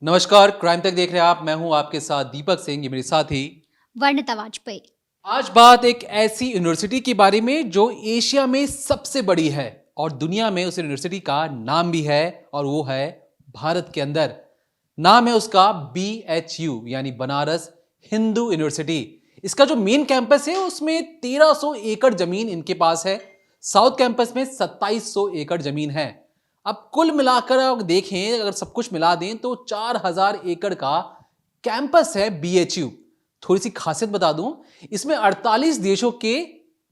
नमस्कार, क्राइम तक देख रहे हैं आप। मैं हूं आपके साथ दीपक सिंह, ये मेरे साथी वर्णिता वाजपेयी। आज बात एक ऐसी यूनिवर्सिटी के बारे में जो एशिया में सबसे बड़ी है और दुनिया में उस यूनिवर्सिटी का नाम भी है और वो है भारत के अंदर। नाम है उसका BHU यानी बनारस हिंदू यूनिवर्सिटी। इसका जो मेन कैंपस है उसमें 1300 एकड़ जमीन इनके पास है। साउथ कैंपस में 2700 एकड़ जमीन है। अब कुल मिलाकर अगर देखें, अगर सब कुछ मिला दें तो 4000 एकड़ का कैंपस है BHU। थोड़ी सी खासियत बता दूं, इसमें 48 देशों के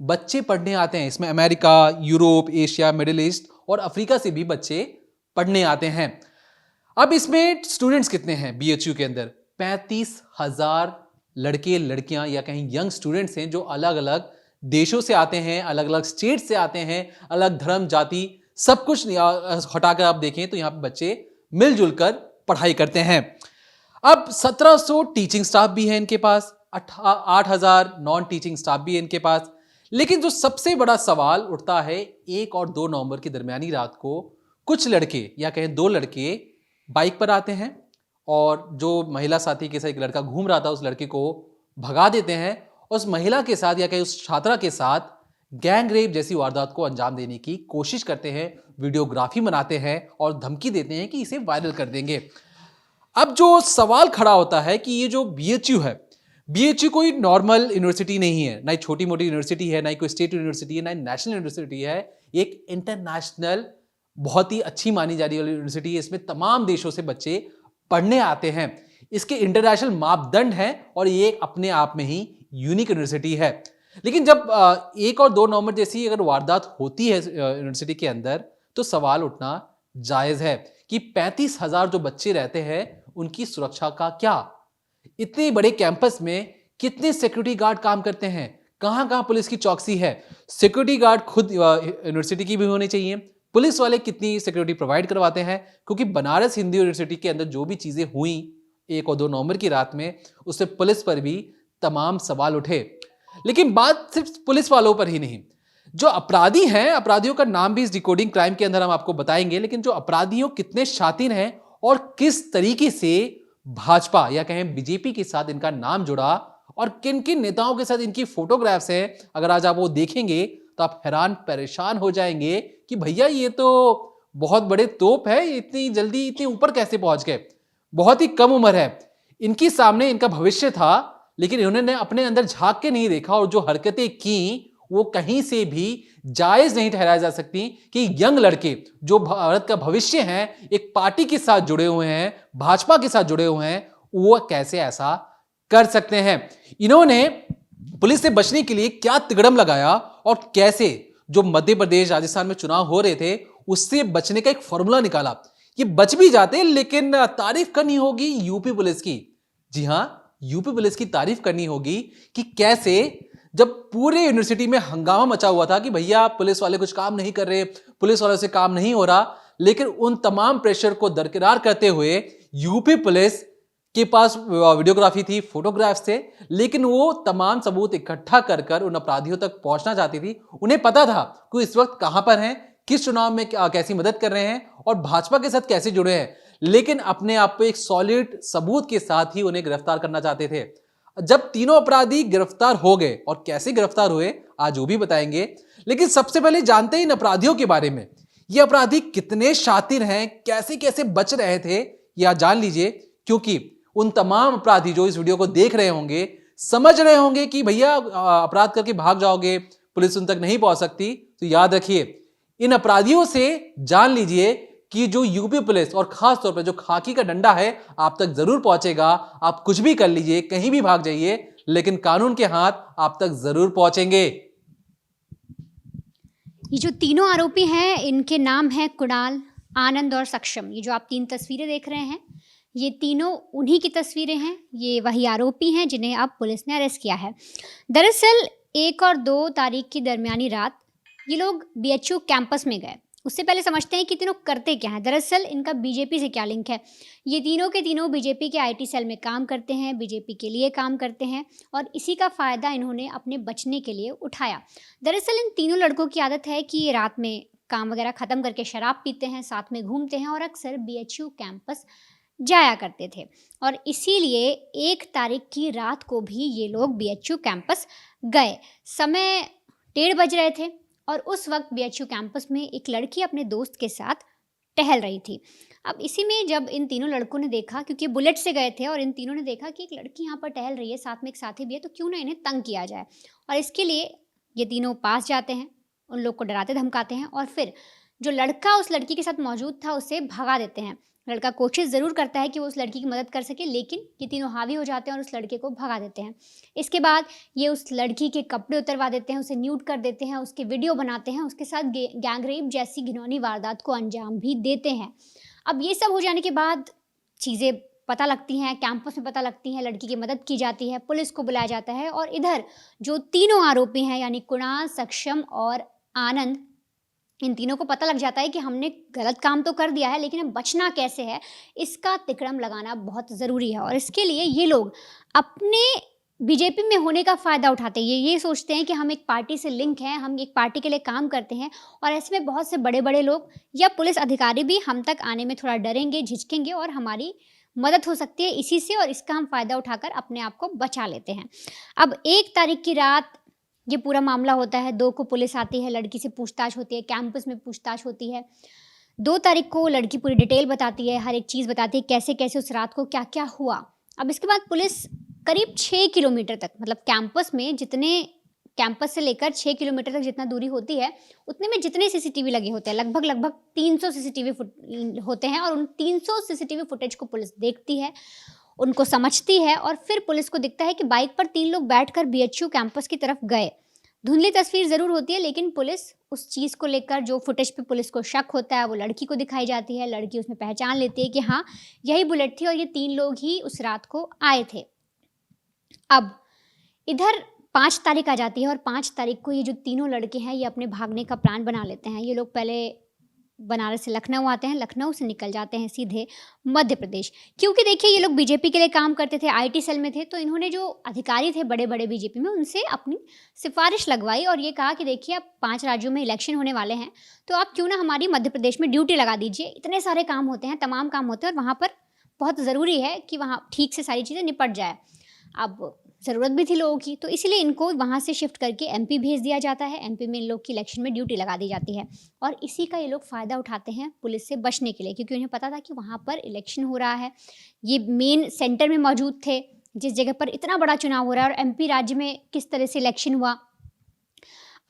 बच्चे पढ़ने आते हैं। इसमें America, Europe, Asia, middle east और अफ्रीका से भी बच्चे पढ़ने आते हैं। अब इसमें स्टूडेंट्स कितने हैं BHU के अंदर? 35,000 लड़के लड़कियां या कहीं यंग स्टूडेंट्स हैं जो अलग अलग देशों से आते हैं, अलग अलग स्टेट से आते हैं, अलग धर्म जाति सब कुछ हटाकर आप देखें तो यहां पे बच्चे मिलजुल कर पढ़ाई करते हैं। अब 1700 टीचिंग स्टाफ भी है इनके पास, 8,000 नॉन टीचिंग स्टाफ भी है इनके पास। लेकिन जो सबसे बड़ा सवाल उठता है, 1 और 2 नवंबर की दरमियानी रात को कुछ लड़के या कहें 2 लड़के बाइक पर आते हैं और जो महिला साथी के साथ एक लड़का घूम रहा था उस लड़के को भगा देते हैं। उस महिला के साथ या कहीं उस छात्रा के साथ गैंग रेप जैसी वारदात को अंजाम देने की कोशिश करते हैं, वीडियोग्राफी बनाते हैं और धमकी देते हैं कि इसे वायरल कर देंगे। अब जो सवाल खड़ा होता है कि ये जो BHU है, BHU कोई नॉर्मल यूनिवर्सिटी नहीं है, ना ही छोटी मोटी यूनिवर्सिटी है, ना ही कोई स्टेट यूनिवर्सिटी है, ना ही नेशनल यूनिवर्सिटी है। एक इंटरनेशनल बहुत ही अच्छी मानी जाने वाली यूनिवर्सिटी है। इसमें तमाम देशों से बच्चे पढ़ने आते हैं। इसके इंटरनेशनल मापदंड हैं और ये अपने आप में ही यूनिक यूनिवर्सिटी है। लेकिन जब 1 और 2 नवंबर जैसी अगर वारदात होती है यूनिवर्सिटी के अंदर, तो सवाल उठना जायज है कि 35,000 जो बच्चे रहते हैं उनकी सुरक्षा का क्या? इतने बड़े कैंपस में कितने सिक्योरिटी गार्ड काम करते हैं? कहां कहां पुलिस की चौकसी है? सिक्योरिटी गार्ड खुद यूनिवर्सिटी की भी होनी चाहिए। पुलिस वाले कितनी सिक्योरिटी प्रोवाइड करवाते हैं? क्योंकि बनारस हिंदू यूनिवर्सिटी के अंदर जो भी चीजें हुई 1 और 2 नवंबर की रात में, उससे पुलिस पर भी तमाम सवाल उठे। लेकिन बात सिर्फ पुलिस वालों पर ही नहीं, जो अपराधी हैं, अपराधियों का नाम भी इस डिकोडिंग क्राइम के अंदर हम आपको बताएंगे। लेकिन जो अपराधियों कितने शातिर हैं और किस तरीके से भाजपा या कहें BJP के साथ इनका नाम जुड़ा और किन किन नेताओं के साथ इनकी फोटोग्राफ्स हैं, अगर आज आप वो देखेंगे तो आप हैरान परेशान हो जाएंगे कि भैया ये तो बहुत बड़े तोप है, इतनी जल्दी इतने ऊपर कैसे पहुंच गए? बहुत ही कम उम्र है इनकी, सामने इनका भविष्य था, लेकिन इन्होंने अपने अंदर झांक के नहीं देखा और जो हरकतें की वो कहीं से भी जायज नहीं ठहराई जा सकती कि यंग लड़के जो भारत का भविष्य हैं, एक पार्टी के साथ जुड़े हुए हैं, भाजपा के साथ जुड़े हुए हैं, वो कैसे ऐसा कर सकते हैं? इन्होंने पुलिस से बचने के लिए क्या तिगड़म लगाया और कैसे जो मध्य प्रदेश राजस्थान में चुनाव हो रहे थे उससे बचने का एक फॉर्मूला निकाला। ये बच भी जाते, लेकिन तारीफ करनी होगी यूपी पुलिस की। जी हां, यूपी पुलिस की तारीफ करनी होगी कि कैसे जब पूरे यूनिवर्सिटी में हंगामा मचा हुआ था कि भैया पुलिस वाले कुछ काम नहीं कर रहे, पुलिस वालों से काम नहीं हो रहा, लेकिन उन तमाम प्रेशर को दरकिनार करते हुए यूपी पुलिस के पास वीडियोग्राफी थी, फोटोग्राफ्स थे, लेकिन वो तमाम सबूत इकट्ठा कर कर उन अपराधियों तक पहुंचना चाहती थी। उन्हें पता था कि इस वक्त कहां पर हैं, किस चुनाव में कैसी मदद कर रहे हैं और भाजपा के साथ कैसे जुड़े हैं, लेकिन अपने आप को एक सॉलिड सबूत के साथ ही उन्हें गिरफ्तार करना चाहते थे। जब तीनों अपराधी गिरफ्तार हो गए और कैसे गिरफ्तार हुए आज वो भी बताएंगे, लेकिन सबसे पहले जानते हैं इन अपराधियों के बारे में। ये अपराधी कितने शातिर हैं, कैसे कैसे बच रहे थे, ये आज जान लीजिए। क्योंकि उन तमाम अपराधी जो इस वीडियो को देख रहे होंगे समझ रहे होंगे कि भैया अपराध करके भाग जाओगे, पुलिस उन तक नहीं पहुंच सकती, तो याद रखिए इन अपराधियों से जान लीजिए कि जो यूपी पुलिस और खास तौर पर जो खाकी का डंडा है आप तक जरूर पहुंचेगा। आप कुछ भी कर लीजिए, कहीं भी भाग जाइए, लेकिन कानून के हाथ आप तक जरूर पहुंचेंगे। ये जो तीनों आरोपी हैं इनके नाम हैं कुणाल, आनंद और सक्षम। ये जो आप 3 तस्वीरें देख रहे हैं ये तीनों उन्हीं की तस्वीरें हैं। ये वही आरोपी हैं जिन्हें अब पुलिस ने अरेस्ट किया है। दरअसल 1 और 2 तारीख की दरमियानी रात ये लोग BHU कैंपस में गए। उससे पहले समझते हैं कि तीनों करते क्या हैं। दरअसल इनका BJP से क्या लिंक है। ये तीनों के तीनों BJP के IT सेल में काम करते हैं, BJP के लिए काम करते हैं और इसी का फ़ायदा इन्होंने अपने बचने के लिए उठाया। दरअसल इन तीनों लड़कों की आदत है कि ये रात में काम वगैरह ख़त्म करके शराब पीते हैं, साथ में घूमते हैं और अक्सर BHU कैंपस जाया करते थे। और इसीलिए 1 तारीख की रात को भी ये लोग बीएचयू कैंपस गए। समय 1:30 बज रहे थे और उस वक्त बीएचयू कैंपस में एक लड़की अपने दोस्त के साथ टहल रही थी। अब इसी में जब इन तीनों लड़कों ने देखा, क्योंकि बुलेट से गए थे, और इन तीनों ने देखा कि एक लड़की यहाँ पर टहल रही है, साथ में एक साथी भी है, तो क्यों ना इन्हें तंग किया जाए। और इसके लिए ये तीनों पास जाते हैं, उन लोग को डराते धमकाते हैं और फिर जो लड़का उस लड़की के साथ मौजूद था उसे भगा देते हैं। लड़का कोशिश ज़रूर करता है कि वो उस लड़की की मदद कर सके, लेकिन ये तीनों हावी हो जाते हैं और उस लड़के को भगा देते हैं। इसके बाद ये उस लड़की के कपड़े उतरवा देते हैं, उसे न्यूड कर देते हैं, उसके वीडियो बनाते हैं, उसके साथ गैंग रेप जैसी घिनौनी वारदात को अंजाम भी देते हैं। अब ये सब हो जाने के बाद चीज़ें पता लगती हैं, कैंपस में पता लगती हैं, लड़की की मदद की जाती है, पुलिस को बुलाया जाता है और इधर जो तीनों आरोपी हैं यानी कुणाल, सक्षम और आनंद, इन तीनों को पता लग जाता है कि हमने गलत काम तो कर दिया है, लेकिन अब बचना कैसे है, इसका तिकड़म लगाना बहुत ज़रूरी है। और इसके लिए ये लोग अपने बीजेपी में होने का फ़ायदा उठाते हैं। ये सोचते हैं कि हम एक पार्टी से लिंक हैं, हम एक पार्टी के लिए काम करते हैं, और ऐसे में बहुत से बड़े-बड़े लोग या पुलिस अधिकारी भी हम तक आने में थोड़ा डरेंगे, झिझकेंगे और हमारी मदद हो सकती है इसी से, और इसका हम फ़ायदा उठाकर अपने आप को बचा लेते हैं। अब 1 तारीख की रात ये पूरा मामला होता है। 2 को पुलिस आती है, लड़की से पूछताछ होती है, कैंपस में पूछताछ होती है। 2 तारीख को लड़की पूरी डिटेल बताती है, हर एक चीज़ बताती है, कैसे-कैसे उस रात को क्या-क्या हुआ। अब इसके बाद पुलिस करीब 6 किलोमीटर तक, मतलब कैंपस में जितने, कैंपस से लेकर 6 किलोमीटर तक जितना दूरी होती है, उतने में जितने सीसीटीवी लगे होते हैं, लगभग 300 सीसीटीवी होते हैं, और उन 300 सीसीटीवी फुटेज को पुलिस देखती है, उनको समझती है, और फिर पुलिस को दिखता है कि बाइक पर 3 लोग बैठकर बीएचयू कैंपस की तरफ गए। धुंधली तस्वीर ज़रूर होती है, लेकिन पुलिस उस चीज़ को लेकर, जो फुटेज पे पुलिस को शक होता है, वो लड़की को दिखाई जाती है। लड़की उसमें पहचान लेती है कि हाँ, यही बुलेट थी और ये 3 लोग ही उस रात को आए थे। अब इधर 5 तारीख आ जाती है और 5 तारीख को ये जो तीनों लड़के हैं, ये अपने भागने का प्लान बना लेते हैं। ये लोग पहले बनारस से लखनऊ आते हैं, लखनऊ से निकल जाते हैं सीधे मध्य प्रदेश, क्योंकि देखिए ये लोग बीजेपी के लिए काम करते थे, आईटी सेल में थे, तो इन्होंने जो अधिकारी थे बड़े-बड़े बीजेपी में, उनसे अपनी सिफारिश लगवाई और ये कहा कि देखिए अब 5 राज्यों में इलेक्शन होने वाले हैं, तो आप क्यों ना हमारी मध्य प्रदेश में ड्यूटी लगा दीजिए। इतने सारे काम होते हैं, तमाम काम होते हैं, और वहाँ पर बहुत ज़रूरी है कि वहाँ ठीक से सारी चीज़ें निपट जाए। अब ज़रूरत भी थी लोगों की, तो इसीलिए इनको वहाँ से शिफ्ट करके एमपी भेज दिया जाता है। एमपी में इन लोग की इलेक्शन में ड्यूटी लगा दी जाती है, और इसी का ये लोग फ़ायदा उठाते हैं पुलिस से बचने के लिए, क्योंकि उन्हें पता था कि वहाँ पर इलेक्शन हो रहा है। ये मेन सेंटर में मौजूद थे, जिस जगह पर इतना बड़ा चुनाव हो रहा है, और एमपी राज्य में किस तरह से इलेक्शन हुआ।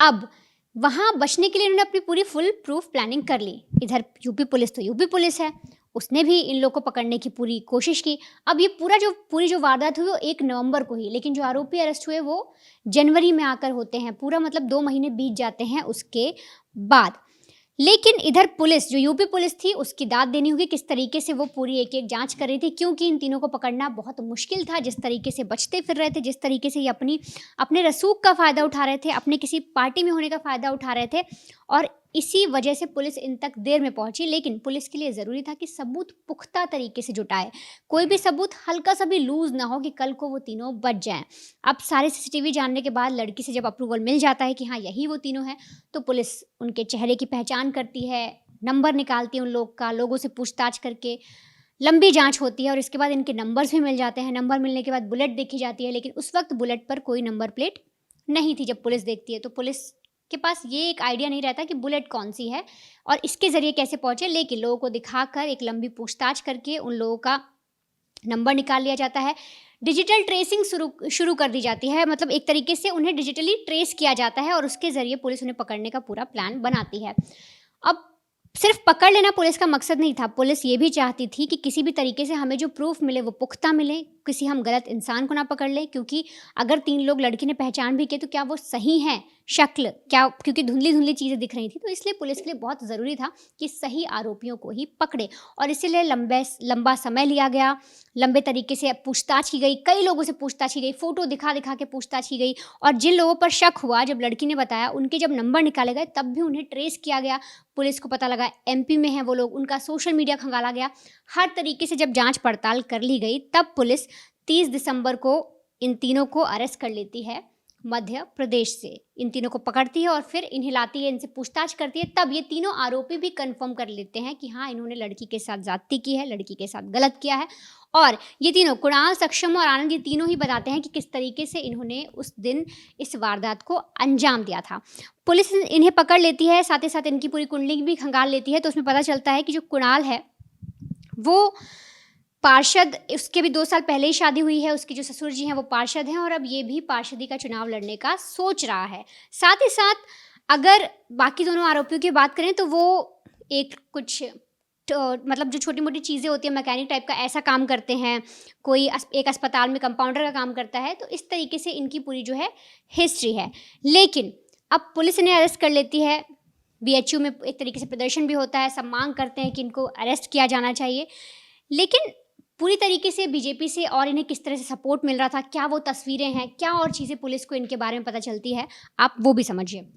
अब वहाँ बचने के लिए उन्होंने अपनी पूरी फुल प्रूफ प्लानिंग कर ली। इधर यूपी पुलिस तो यूपी पुलिस है, उसने भी इन लोग को पकड़ने की पूरी कोशिश की। अब ये पूरी जो वारदात हुई वो 1 नवंबर को ही, लेकिन जो आरोपी अरेस्ट हुए वो जनवरी में आकर होते हैं। पूरा मतलब 2 महीने बीत जाते हैं उसके बाद। लेकिन इधर पुलिस, जो यूपी पुलिस थी, उसकी दाद देनी होगी किस तरीके से वो पूरी एक-एक जांच कर रही थी, क्योंकि इन तीनों को पकड़ना बहुत मुश्किल था। जिस तरीके से बचते फिर रहे थे, जिस तरीके से ये अपने रसूख का फ़ायदा उठा रहे थे, अपने किसी पार्टी में होने का फ़ायदा उठा रहे थे, और इसी वजह से पुलिस इन तक देर में पहुंची। लेकिन पुलिस के लिए ज़रूरी था कि सबूत पुख्ता तरीके से जुटाए, कोई भी सबूत हल्का सा भी लूज़ ना हो कि कल को वो तीनों बच जाएं। अब सारे सीसीटीवी जानने के बाद लड़की से जब अप्रूवल मिल जाता है कि हाँ यही वो तीनों हैं, तो पुलिस उनके चेहरे की पहचान करती है, नंबर निकालती है उन लोग का, लोगों से पूछताछ करके लंबी जांच होती है, और इसके बाद इनके नंबर्स भी मिल जाते हैं। नंबर मिलने के बाद बुलेट देखी जाती है, लेकिन उस वक्त बुलेट पर कोई नंबर प्लेट नहीं थी। जब पुलिस देखती है तो पुलिस के पास ये एक आइडिया नहीं रहता कि बुलेट कौन सी है और इसके ज़रिए कैसे पहुंचे, लेकिन लोगों को दिखाकर एक लंबी पूछताछ करके उन लोगों का नंबर निकाल लिया जाता है। डिजिटल ट्रेसिंग शुरू कर दी जाती है, मतलब एक तरीके से उन्हें डिजिटली ट्रेस किया जाता है, और उसके ज़रिए पुलिस उन्हें पकड़ने का पूरा प्लान बनाती है। अब सिर्फ पकड़ लेना पुलिस का मकसद नहीं था, पुलिस ये भी चाहती थी कि किसी भी तरीके से हमें जो प्रूफ मिले वो पुख्ता मिले, किसी हम गलत इंसान को ना पकड़ लें, क्योंकि अगर 3 लोग लड़की ने पहचान भी किए तो क्या वो सही हैं शक्ल, क्या, क्योंकि धुंधली चीज़ें दिख रही थी, तो इसलिए पुलिस के लिए बहुत ज़रूरी था कि सही आरोपियों को ही पकड़े, और इसीलिए लंबा समय लिया गया, लंबे तरीके से पूछताछ की गई, कई लोगों से पूछताछ की गई, फ़ोटो दिखा के पूछताछ की गई, और जिन लोगों पर शक हुआ, जब लड़की ने बताया, उनके जब नंबर निकाले गए तब भी उन्हें ट्रेस किया गया। पुलिस को पता लगा एमपी में हैं वो लोग, उनका सोशल मीडिया खंगाला गया। हर तरीके से जब जांच पड़ताल कर ली गई, तब पुलिस 30 दिसंबर को इन तीनों को अरेस्ट कर लेती है मध्य प्रदेश से। इन तीनों को पकड़ती है और फिर इन्हें लाती है, इनसे पूछताछ करती है। तब ये तीनों आरोपी भी कंफर्म कर लेते हैं कि हाँ, इन्होंने लड़की के साथ ज्यादती की है, लड़की के साथ गलत किया है। और ये तीनों, कुणाल, सक्षम और आनंद, ये तीनों ही बताते हैं कि किस तरीके से इन्होंने उस दिन इस वारदात को अंजाम दिया था। पुलिस इन्हें पकड़ लेती है, साथ ही साथ इनकी पूरी कुंडली भी खंगाल लेती है। तो उसमें पता चलता है कि जो कुणाल है वो पार्षद, उसके भी 2 साल पहले ही शादी हुई है, उसके जो ससुर जी हैं वो पार्षद हैं और अब ये भी पार्षदी का चुनाव लड़ने का सोच रहा है। साथ ही साथ अगर बाकी दोनों आरोपियों की बात करें तो वो एक कुछ मतलब जो छोटी मोटी चीज़ें होती हैं, मैकेनिक टाइप का ऐसा काम करते हैं, कोई एक अस्पताल में कंपाउंडर का काम करता है। तो इस तरीके से इनकी पूरी जो है हिस्ट्री है। लेकिन अब पुलिस इन्हें अरेस्ट कर लेती है। बीएचयू में एक तरीके से प्रदर्शन भी होता है, सब मांग करते हैं कि इनको अरेस्ट किया जाना चाहिए। लेकिन पूरी तरीके से बीजेपी से और इन्हें किस तरह से सपोर्ट मिल रहा था, क्या वो तस्वीरें हैं, क्या और चीज़ें पुलिस को इनके बारे में पता चलती है, आप वो भी समझिए।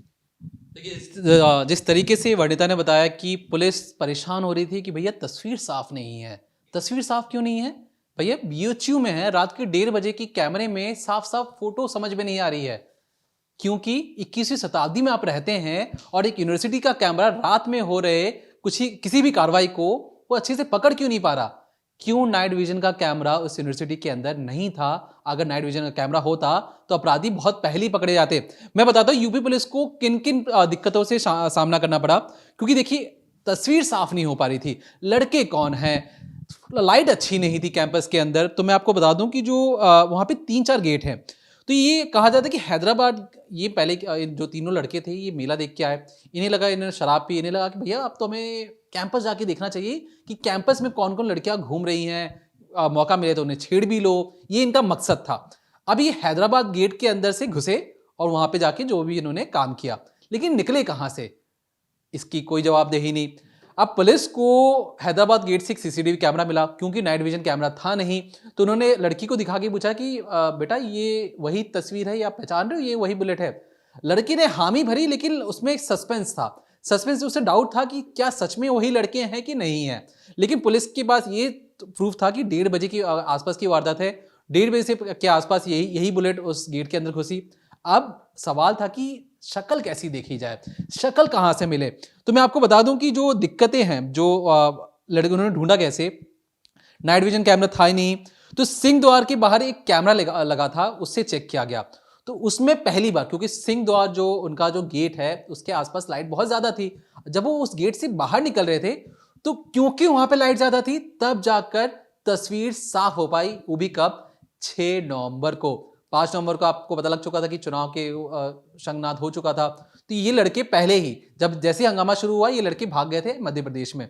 देखिए, जिस तरीके से वर्णिता ने बताया कि पुलिस परेशान हो रही थी कि भैया तस्वीर साफ नहीं है। तस्वीर साफ क्यों नहीं है भैया? बीएचयू में है, रात के 1:30 बजे की कैमरे में साफ साफ फोटो समझ में नहीं आ रही है, क्योंकि 21वीं शताब्दी में आप रहते हैं और एक यूनिवर्सिटी का कैमरा रात में हो रहे किसी भी कार्रवाई को वो अच्छे से पकड़ क्यों नहीं पा रहा? क्यों नाइट विजन का कैमरा उस यूनिवर्सिटी के अंदर नहीं था? अगर नाइट विजन का कैमरा होता तो अपराधी बहुत पहले ही पकड़े जाते। मैं बताता हूँ यूपी पुलिस को किन किन दिक्कतों से सामना करना पड़ा, क्योंकि देखिए तस्वीर साफ नहीं हो पा रही थी। लड़के कौन हैं, लाइट अच्छी नहीं थी कैंपस के अंदर। तो मैं आपको बता दूं कि जो वहाँ पे 3-4 गेट हैं। तो ये कहा जाता है कि हैदराबाद, ये पहले जो तीनों लड़के थे ये मेला देख के आए, इन्हें लगा, इन्होंने शराब पी, इन्हें लगा कि भैया अब तो हमें कैंपस जाके देखना चाहिए कि कैंपस में कौन कौन लड़कियां घूम रही हैं, मौका मिले तो उन्हें छेड़ भी लो, ये इनका मकसद था। अब ये हैदराबाद गेट के अंदर से घुसे और वहां पे जाके जो भी इन्होंने काम किया, लेकिन निकले कहां से इसकी कोई जवाबदेही नहीं। अब पुलिस को हैदराबाद गेट से एक सीसीटीवी कैमरा मिला, क्योंकि नाइट विजन कैमरा था नहीं। तो उन्होंने लड़की को दिखा के पूछा कि बेटा ये वही तस्वीर है, या आप पहचान रहे हो ये वही बुलेट है? लड़की ने हामी भरी, लेकिन उसमें एक सस्पेंस था। सस्पेंस से उसे डाउट था कि क्या सच में वही लड़के हैं कि नहीं है। लेकिन पुलिस के पास ये प्रूफ था कि 1:30 बजे के आसपास की वारदात है, 1:30 बजे से के आसपास यही बुलेट उस गेट के अंदर घुसी। अब सवाल था कि शक्ल कैसी देखी जाए, शक्ल कहां से मिले। तो मैं आपको बता दूं कि जो दिक्कतें हैं, जो लड़के उन्होंने ढूंढा कैसे, नाइट विजन कैमरा था ही नहीं, तो सिंह द्वार के बाहर एक कैमरा लगा था, उससे चेक किया गया। तो उसमें पहली बार, क्योंकि सिंह द्वार जो उनका जो गेट है उसके आसपास लाइट बहुत ज्यादा थी, जब वो उस गेट से बाहर निकल रहे थे तो क्योंकि वहां पे लाइट ज्यादा थी तब जाकर तस्वीर साफ हो पाई। वो भी कब? 6 नवंबर को। 5 नवंबर को आपको पता लग चुका था कि चुनाव के शंखनाद हो चुका था। तो ये लड़के पहले ही, जब जैसे हंगामा शुरू हुआ, ये लड़के भाग गए थे मध्य प्रदेश में।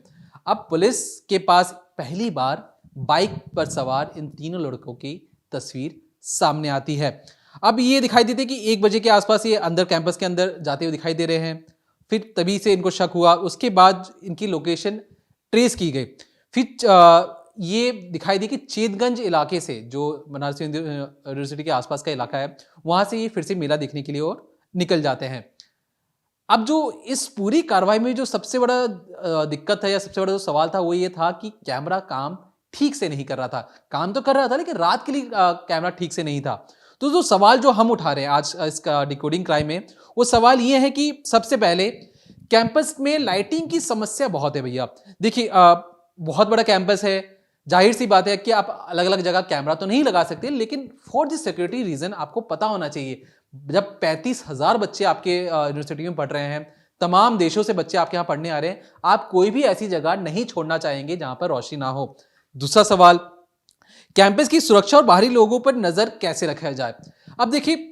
अब पुलिस के पास पहली बार बाइक पर सवार इन तीनों लड़कों की तस्वीर सामने आती है। अब ये दिखाई देते कि 1 बजे के आसपास ये अंदर कैंपस के अंदर जाते हुए दिखाई दे रहे हैं। फिर तभी से इनको शक हुआ, उसके बाद इनकी लोकेशन ट्रेस की गई। फिर ये दिखाई दी कि चेतगंज इलाके से, जो बनारस यूनिवर्सिटी के आसपास का इलाका है, वहां से ये फिर से मेला देखने के लिए और निकल जाते हैं। अब जो इस पूरी कार्रवाई में जो सबसे बड़ा दिक्कत है या सबसे बड़ा जो सवाल था वो ये था कि कैमरा काम ठीक से नहीं कर रहा था। काम तो कर रहा था लेकिन रात के लिए कैमरा ठीक से नहीं था। तो जो सवाल जो हम उठा रहे हैं आज इसका डिकोडिंग क्राइम में, वो सवाल ये है कि सबसे पहले कैंपस में लाइटिंग की समस्या बहुत है भैया। देखिए बहुत बड़ा कैंपस है, जाहिर सी बात है कि आप अलग अलग जगह कैमरा तो नहीं लगा सकते, लेकिन फॉर द सिक्योरिटी रीजन आपको पता होना चाहिए। जब 35,000 बच्चे आपके यूनिवर्सिटी में पढ़ रहे हैं, तमाम देशों से बच्चे आपके यहाँ पढ़ने आ रहे हैं, आप कोई भी ऐसी जगह नहीं छोड़ना चाहेंगे जहां पर रोशनी ना हो। दूसरा सवाल, कैंपस की सुरक्षा और बाहरी लोगों पर नजर कैसे रखा जाए। अब देखिए,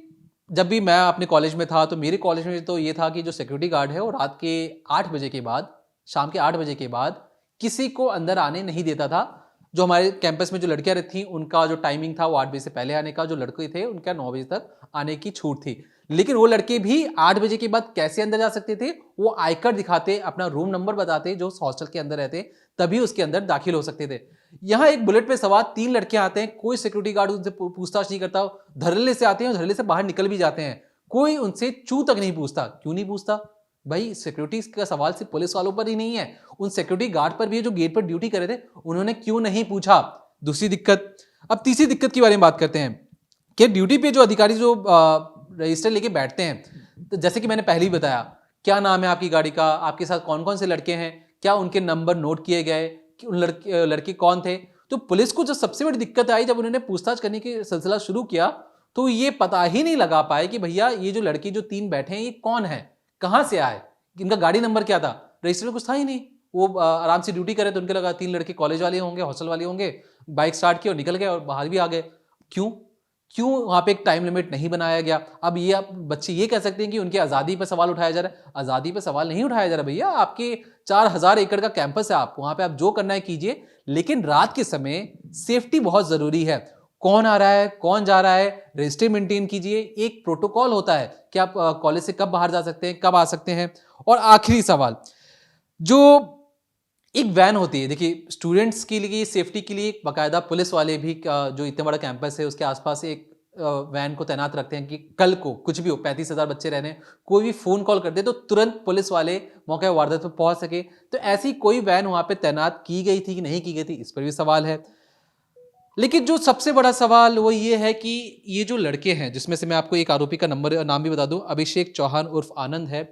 जब भी मैं अपने कॉलेज में था तो मेरे कॉलेज में तो ये था कि जो सिक्योरिटी गार्ड है वो रात के 8 बजे के बाद, शाम के 8 बजे के बाद किसी को अंदर आने नहीं देता था। जो हमारे कैंपस में जो लड़कियां रहती थी उनका जो टाइमिंग था वो 8 बजे से पहले आने का, जो लड़के थे उनका 9 बजे तक आने की छूट थी। लेकिन वो लड़के भी 8 बजे के बाद कैसे अंदर जा सकते थे? वो आई कार्ड दिखाते, अपना रूम नंबर बताते जो हॉस्टल के अंदर रहते, तभी उसके अंदर दाखिल हो सकते थे। यहाँ एक बुलेट पे सवार 3 लड़कियां आते हैं, कोई सिक्योरिटी गार्ड उनसे पूछताछ नहीं करता। धड़ल्ले से आते हैं और धड़ल्ले से बाहर निकल भी जाते हैं, कोई उनसे चू तक नहीं पूछता। क्यों नहीं पूछता भाई? सिक्योरिटी का सवाल सिर्फ पुलिस वालों पर ही नहीं है, उन सिक्योरिटी गार्ड पर भी है जो गेट पर ड्यूटी कर रहे थे, उन्होंने क्यों नहीं पूछा? दूसरी दिक्कत। अब तीसरी दिक्कत के बारे में बात करते हैं कि ड्यूटी पे जो अधिकारी जो रजिस्टर लेके बैठते हैं तो जैसे कि मैंने पहले ही बताया, क्या नाम है आपकी गाड़ी का, आपके साथ कौन कौन से लड़के हैं, क्या उनके नंबर नोट किए गए, कि उन लड़के कौन थे। तो पुलिस को जो सबसे बड़ी दिक्कत आई जब उन्होंने पूछताछ करने की सिलसिला शुरू किया तो ये पता ही नहीं लगा पाए कि भैया ये जो लड़के जो 3 बैठे हैं ये कौन है, कहाँ से आए, इनका गाड़ी नंबर क्या था। रजिस्टर में कुछ था ही नहीं। वो आराम से ड्यूटी करे तो उनके लगा 3 लड़के कॉलेज वाले होंगे, हॉस्टल वाले होंगे, बाइक स्टार्ट की और निकल गए और बाहर भी आ गए। क्यों क्यों वहां पे एक टाइम लिमिट नहीं बनाया गया। अब ये आप बच्चे ये कह सकते हैं कि उनकी आज़ादी पर सवाल उठाया जा रहा है। आज़ादी पर सवाल नहीं उठाया जा रहा भैया, आपके 4000 एकड़ का कैंपस है, आप वहां पे आप जो करना है कीजिए, लेकिन रात के समय सेफ्टी बहुत जरूरी है। कौन आ रहा है, कौन जा रहा है, रजिस्टर मेंटेन कीजिए। एक प्रोटोकॉल होता है कि आप कॉलेज से कब बाहर जा सकते हैं, कब आ सकते हैं। और आखिरी सवाल, जो एक वैन होती है, देखिए स्टूडेंट्स के लिए सेफ्टी के लिए एक बाकायदा पुलिस वाले भी जो इतना बड़ा कैंपस है उसके आसपास एक वैन को तैनात रखते हैं कि कल को कुछ भी हो, 35,000 बच्चे रहने, कोई भी फोन कॉल करते तो तुरंत पुलिस वाले मौके वारदात पर पहुंच सके। तो ऐसी कोई वैन वहां पे तैनात की गई थी कि नहीं की गई थी, इस पर भी सवाल है। लेकिन जो सबसे बड़ा सवाल वो ये है कि ये जो लड़के हैं, जिसमें से मैं आपको एक आरोपी का नाम भी बता दूं, अभिषेक चौहान उर्फ आनंद है,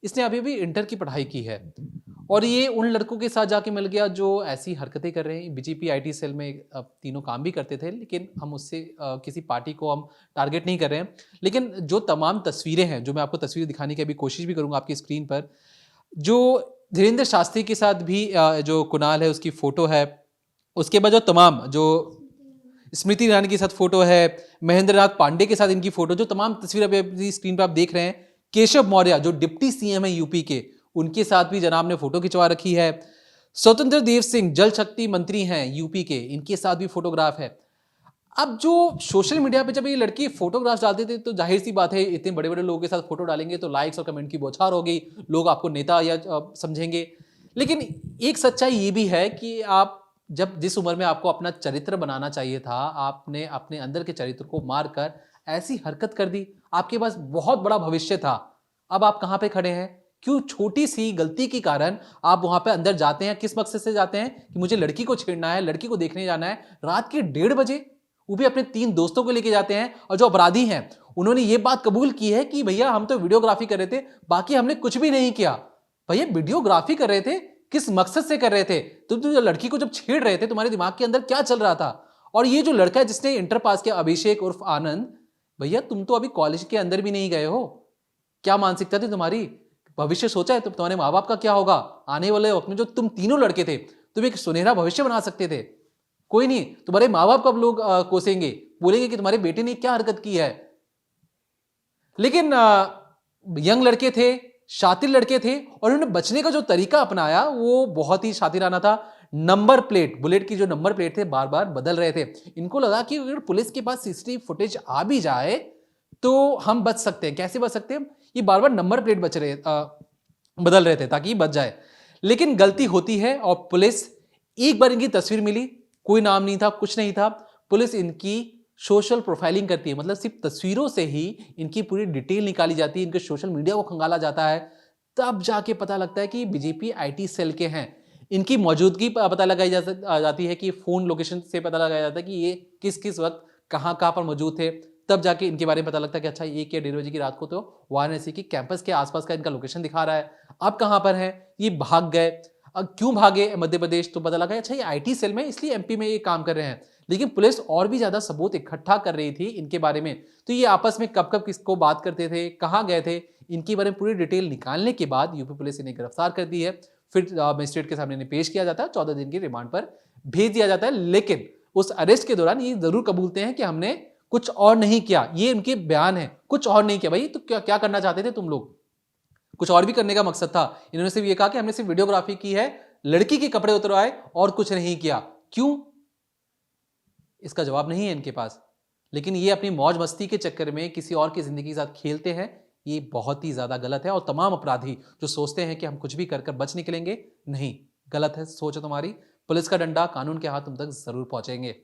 इसने अभी भी इंटर की पढ़ाई की है और ये उन लड़कों के साथ जाके मिल गया जो ऐसी हरकतें कर रहे हैं। बीजेपी आईटी सेल में तीनों काम भी करते थे, लेकिन हम उससे किसी पार्टी को हम टारगेट नहीं कर रहे हैं। लेकिन जो तमाम तस्वीरें हैं, जो मैं आपको तस्वीर दिखाने की अभी कोशिश भी करूंगा आपकी स्क्रीन पर, जो धीरेन्द्र शास्त्री के साथ भी जो कुणाल है उसकी फोटो है, उसके बाद जो तमाम जो स्मृति ईरानी के साथ फोटो है, महेंद्र नाथ पांडे के साथ इनकी फोटो, जो तमाम तस्वीर अभी स्क्रीन पर आप देख रहे हैं, केशव मौर्य जो डिप्टी सीएम है यूपी के, उनके साथ भी जनाब ने फोटो खिंचवा रखी है। स्वतंत्र देव सिंह जल शक्ति मंत्री हैं यूपी के, इनके साथ भी फोटोग्राफ है। अब जो सोशल मीडिया पे जब ये लड़के फोटोग्राफ डालते थे तो जाहिर सी बात है इतने बड़े बड़े लोगों के साथ फोटो डालेंगे तो लाइक्स और कमेंट की बौछार होगी, लोग आपको नेता या समझेंगे। लेकिन एक सच्चाई ये भी है कि आप जब जिस उम्र में आपको अपना चरित्र बनाना चाहिए था, आपने अपने अंदर के चरित्र को मारकर ऐसी हरकत कर दी। आपके पास बहुत बड़ा भविष्य था, अब आप कहां पे खड़े हैं? क्यों छोटी सी गलती के कारण आप वहां पे अंदर जाते हैं? किस मकसद से जाते हैं कि मुझे लड़की को छेड़ना है, लड़की को देखने जाना है, रात के 1:30 बजे, वो भी अपने 3 दोस्तों को लेके जाते हैं। और जो अपराधी हैं उन्होंने ये बात कबूल की है कि भैया हम तो वीडियोग्राफी कर रहे थे, बाकी हमने कुछ भी नहीं किया। भैया वीडियोग्राफी कर रहे थे, किस मकसद से कर रहे थे? तुम तो लड़की को जब छेड़ रहे थे, तुम्हारे दिमाग के अंदर क्या चल रहा था? और ये जो लड़का है जिसने इंटर पास किया, अभिषेक उर्फ आनंद, भैया तुम तो अभी कॉलेज के अंदर भी नहीं गए हो। क्या मानसिकता थी तुम्हारी? भविष्य सोचा है तुम्हारे माँ बाप का क्या होगा आने वाले वक्त में? जो तुम तीनों लड़के थे, तुम एक सुनहरा भविष्य बना सकते थे। कोई नहीं, तुम्हारे माँ बाप कब लोग कोसेंगे, बोलेंगे कि तुम्हारे बेटे ने क्या हरकत की है। लेकिन यंग लड़के थे, शातिर लड़के थे, और उन्होंने बचने का जो तरीका अपनाया वो बहुत ही शातिराना था। नंबर प्लेट, बुलेट की जो नंबर प्लेट थे बार बार बदल रहे थे। इनको लगा कि अगर पुलिस के पास सीसीटीवी फुटेज आ भी जाए तो हम बच सकते हैं। कैसे बच सकते हैं? ये बार बार नंबर प्लेट बदल रहे थे ताकि बच जाए। लेकिन गलती होती है और पुलिस, एक बार इनकी तस्वीर मिली, कोई नाम नहीं था, कुछ नहीं था, पुलिस इनकी सोशल प्रोफाइलिंग करती है। मतलब सिर्फ तस्वीरों से ही इनकी पूरी डिटेल निकाली जाती है, इनके सोशल मीडिया को खंगाला जाता है, तब जाके पता लगता है कि बीजेपी आईटी सेल के हैं। इनकी मौजूदगी पता लगाई जाती है कि फोन लोकेशन से पता लगाया जाता है कि ये किस किस वक्त कहाँ पर मौजूद थे। तब जाके इनके बारे में पता लगता है कि अच्छा 1 या 1:30 बजे की रात को तो वाराणसी की कैंपस के आसपास का इनका लोकेशन दिखा रहा है। अब कहाँ पर है? ये भाग गए। अब क्यों भागे मध्य प्रदेश? तो पता लगा अच्छा ये आईटी सेल में, इसलिए एमपी में ये काम कर रहे हैं। लेकिन पुलिस और भी ज्यादा सबूत इकट्ठा कर रही थी इनके बारे में। तो ये आपस में कब कब किसको बात करते थे, कहाँ गए थे, इनके बारे में पूरी डिटेल निकालने के बाद यूपी पुलिस इन्हें गिरफ्तार कर दी है। फिर मजिस्ट्रेट के सामने इन्हें पेश किया जाता है, 14 दिन की रिमांड पर भेज दिया जाता है। लेकिन उस अरेस्ट के दौरान ये जरूर कबूलते हैं कि हमने कुछ और नहीं किया। ये उनके बयान है, कुछ और नहीं किया। भाई तो क्या करना चाहते थे तुम लोग? कुछ और भी करने का मकसद था। इन्होंने सिर्फ ये कहा कि हमने सिर्फ वीडियोग्राफी की है, लड़की के कपड़े उतरवाए और कुछ नहीं किया। क्यों? इसका जवाब नहीं है इनके पास। लेकिन ये अपनी मौज मस्ती के चक्कर में किसी और की जिंदगी के साथ खेलते हैं। ये बहुत ही ज्यादा गलत है। और तमाम अपराधी जो सोचते हैं कि हम कुछ भी कर बच निकलेंगे, नहीं, गलत है सोच तुम्हारी। पुलिस का डंडा, कानून के हाथ तुम तक जरूर पहुंचेंगे।